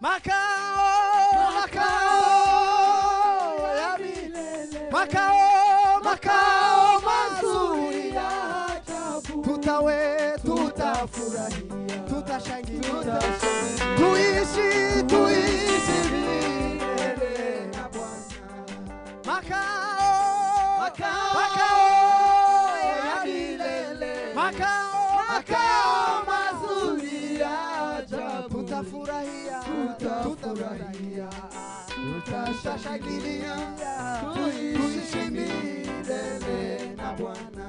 makao, makao ya milele, makao, makao mazuri ya ajabu. Tutafurahia, tutashangilia, tuishi, tuishi milele na Bwana. Makao, makao, makao ya milele, makao, makao mazuri ya ajabu. Tutafurahia, tutafurahia, tutashangilia, tuishi milele na Bwana.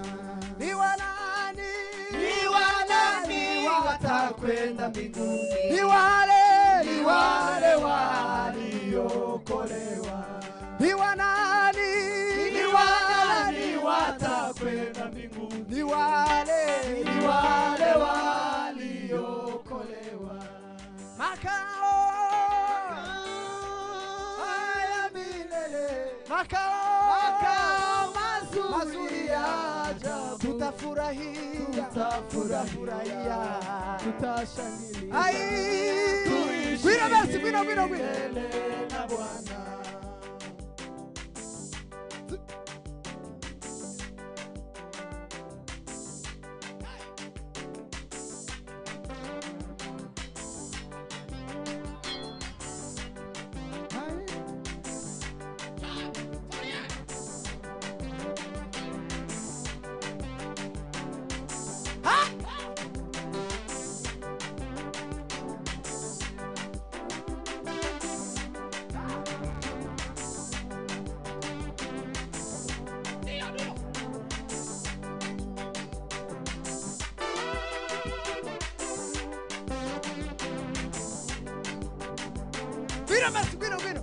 Ni wanani, ni wanani watakwenda mbinguni? Ni wale, ni wale waliokolewa. Ni wanani, ni wanani watakwenda mbinguni? Ni wale, ni wale waliokolewa. Makao haya milele, makao, makao mazuri ya ajabu. Tutafurahia, tutafurahia, tutashangilia. Ai, gwira basi, gwira, gwira, gwira na Bwana. Gwira basi, gwira, gwira.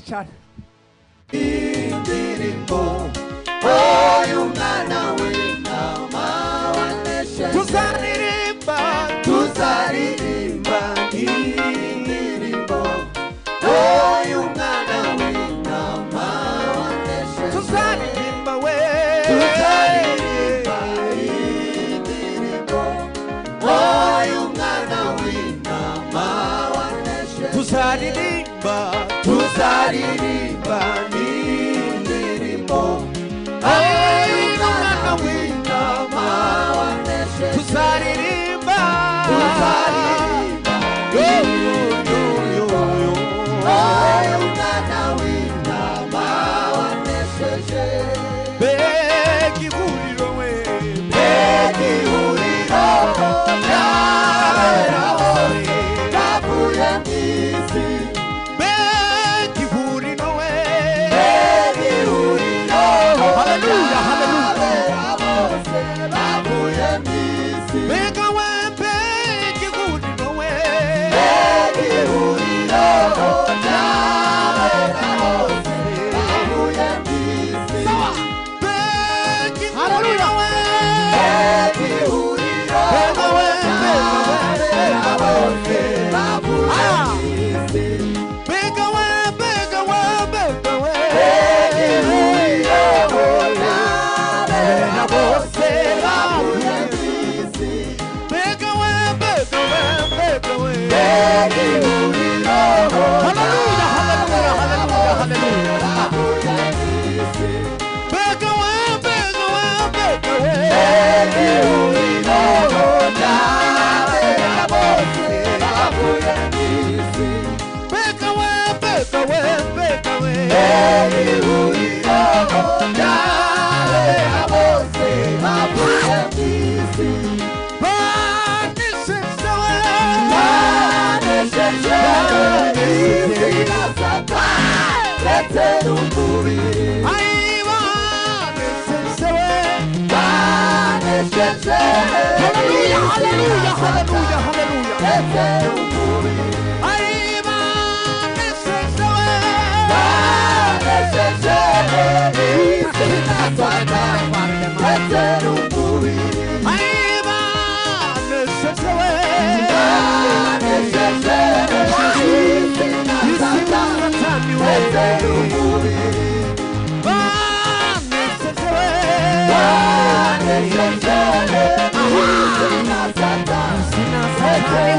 cyane indirimbo oyu mwana w'intama wanesheje tuzaririmba indirimbo oyu mwana w'intama wanesheje tuzaririmba we indirimbo oyu mwana w'intama wanesheje tuzaririmba indirimbo oyu mwana w'intama wanesheje tuzaririmba oyu mwana w'intama wanesheje mbega ihuriro we mbega ihuriro ry'abera bose bavuye mu isi mbega ihuriro we mbega ihuriro haleluya ry'abera bose bavuye mu isi mbega we mbega ihuriro we mbega ihuriro ry'abera bose bavuye mu isi mbega ihuriro we mbega ihuriro ry'abera bose bavuye mu isi mbega we mbega we mbega we mbega ihuriro ry'abera bose bavuye mu isi mbega we mbega we mbega we mbega ihuriro haleluya haleluya haleluya haleluya bavuye mu isi mbega we mbega we mbega we mbega ihuriro ry'abera bose bavuye mu isi mbega we mbega we mbega we mbega ihuriro ry'abera bose bavuye mu isi banesheje we banesheje isi na Satani ndetse n'umubiri ayi banesheje we banesheje haleluya haleluya haleluya haleluya ndetse n'umubiri ayi banesheje we Santa, ndetse n'umubiri baneshejewe izina Satani ndetse n'umubiri baneshejewe izina Satani ndetse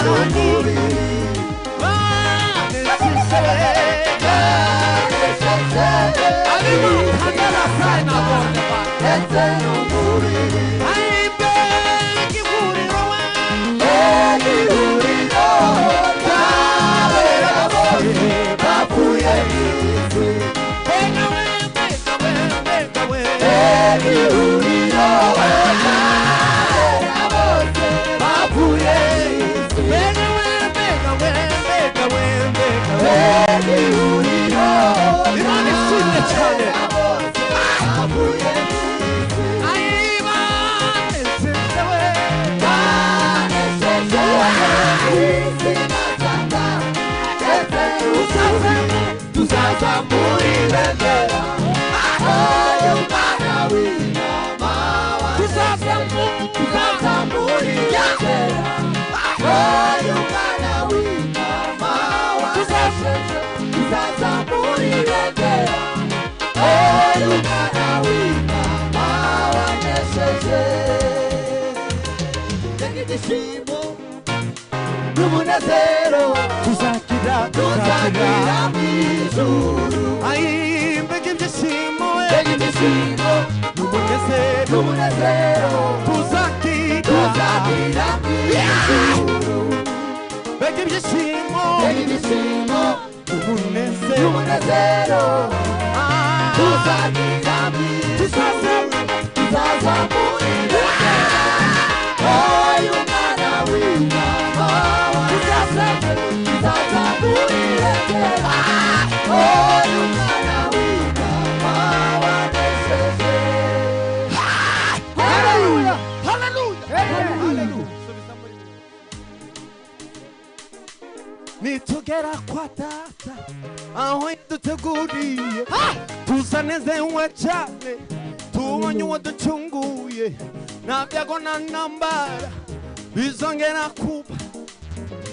n'umubiri izina Satani ndetse n'umubiri Numunezero tuzakira mw'ijuru mbega ibyishimo Numunezero tuzakira mw'ijuru mbega ibyishimo Numunezero tuzakira mw'ijuru Tuzazamurira Umwana w'Imana Tuzazamurira Umwana w'Imana wanesheje Hallelujah Hallelujah nitugera kwa data aho yaduteguriye tuzanezerewe cyane tubonye uwaducunguye nta byago na ntambara bizongera kuba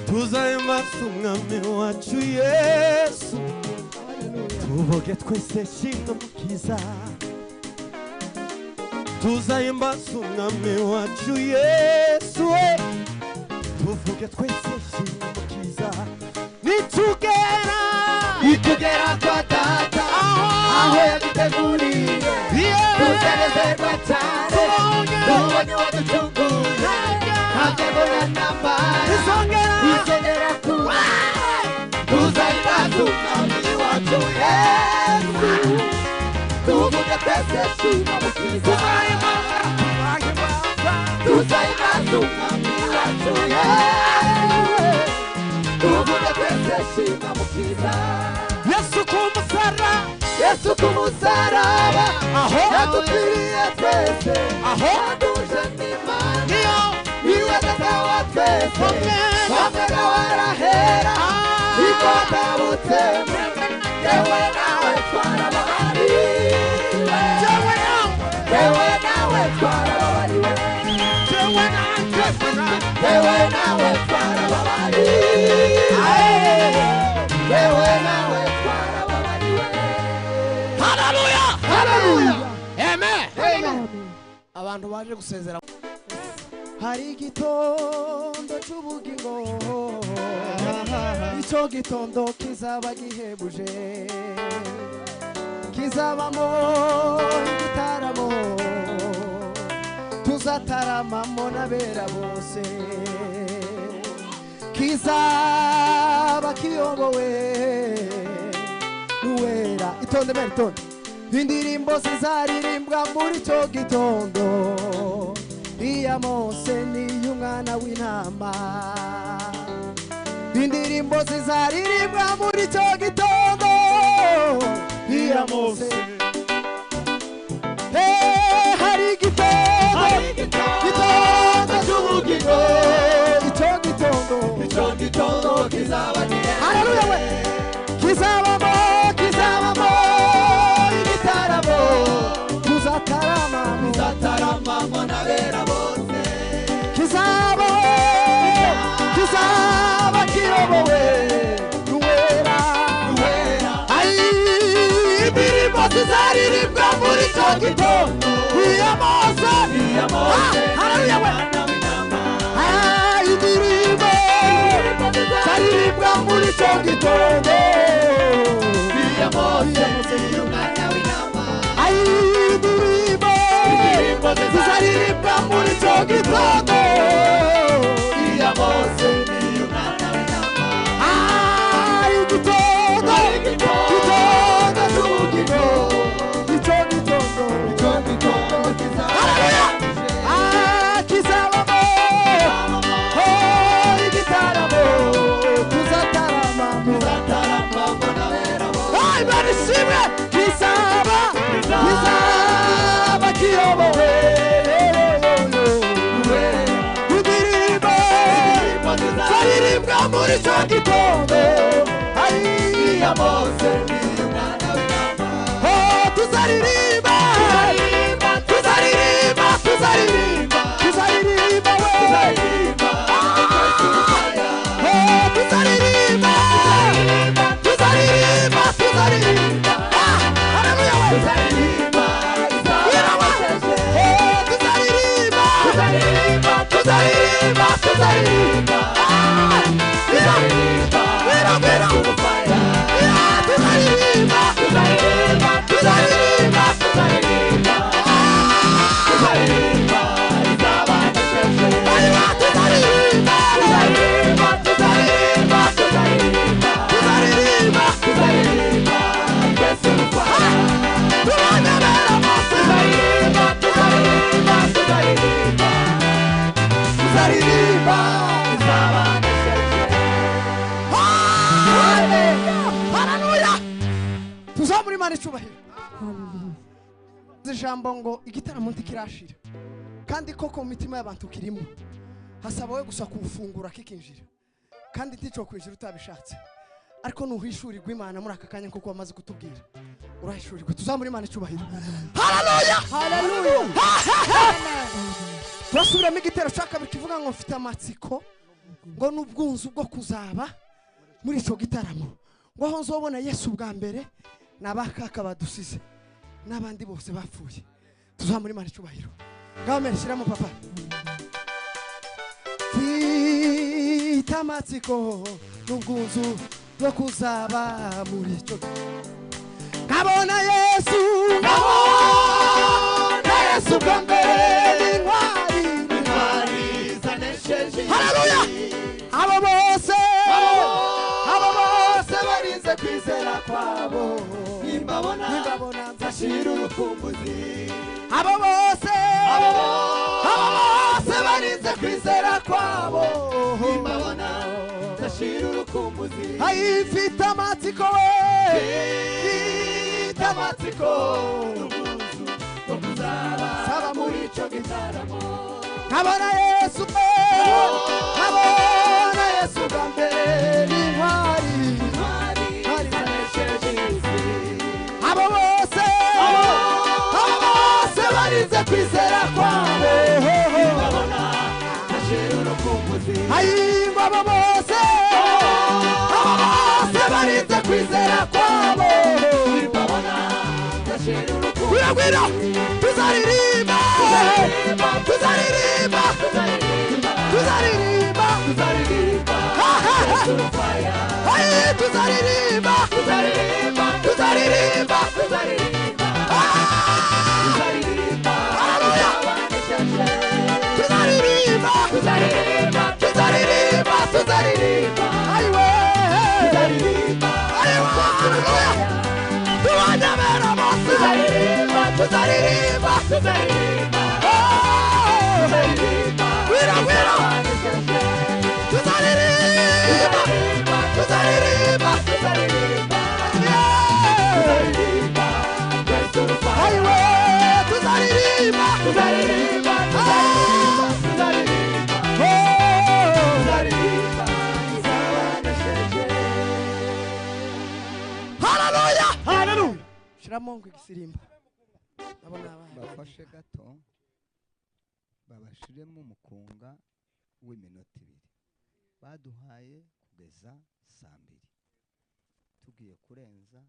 tuzahimbaza umwami wacu Yesu tuvuge twese shimwe mukiza tuzahimbaza umwami wacu Yesu tuvuge twese shimwe mukiza nitugera kwa data aho yaduteguriye tuzanezerwa cyane tubonye uwaducunguye nta byago na ntambara bizongera kuba tuzahimbaza umwami wacu Yesu tuvuge twese shimwe mukiza tuzahimbaza umwami wacu Yesu tuvuge twese shimwe mukiza Yesu kumusaraba yadupfiriye twese yaduje n'Imana niwe data wa twese wamera warahera niko atabutsemo yewe nawe twarababariwe yewe nawe twarababariwe yewe nawe twarababariwe yewe nawe twarababariwe Hallelujah Hallelujah Amen abantu baje gusezera hari igitondo cy'ubugingo icyo gitondo kizaba gihebuje kizabamo igitaramo tuzataramamo n'abera bose kizaba kiyobowe n'uwera itonde meritonde indirimbo zizaririmbwa muri icyo gitondo iya Mose n'iy'umwana w'intama indirimbo zizaririmbwa muri icyo gitondo iya Mose hari igitondo cy'ubugingo haleluya we kizabamo igitaramo tuzatarama n'abera bose kizaba kiyobowe n'uwera indirimbo zizaririmbwa muri icyo gitondo iya Mose haleluya we indirimbo zizaririmbwa muri icyo gitondo iya Mose y'umwana w'intama indirimbo zizaririmbwa muri icyo gitondo iya Mose y'umwana w'intama igitondo haleluya kizabamo igitaramo tuzatarama Imana ishimwe kizaba kiyobowe indirimbo zaririmbwa muri icyo gitondo iya Mose y'umwana w'intama tuzaririmba tuzamura Imana icubahiro ijambo ngo igitaramo ntikirashira kandi koko mu mitima y'abantu kirimo hasaba we gusa kuwufungura kikinjira kandi ntico kwinjira utabishatse ariko nuhishurirwa Imana muri aka kanya kuko wamaze kutubwira urahishurirwa tuzamura Imana icubahiro haleluya turasubiramo igitero cya kabiri kivuga ngo mfite amatsiko ngo n'ubwunzu bwo kuzaba muri icyo gitaramo ngo aho nzobona Yesu bwa mbere n'abakaka badusize n'abandi bose bapfuye tuzamura Imana icubahiro ngaho mereshyiramo papa mfite amatsiko n'ubwunzu bwo kuzaba muri icyo nkabona Yesu bwa mbere n'intwari zanesheje haleluya abo bose barize kwizera kwabo nimbabona nzashira urukumbuzi abo bose barize kwizera kwabo nimbabona nzashira urukumbuzi mfite amatsiko saba muri icyo gitaramo nkabona Yesu bwa mbere n'intwari zanesheje isi abo bose barize kwizera kwabo babona ashira urukumbuzi ngo abo bose barize kwizera kwabo babona ashira urukumbuzi tuzaririmba tuzaririmba shiramo ngo igisirimba abona bafashe gato babashiremo umukunga w'iminota 2 baduhaye kugeza saa 2 tugiye kurenza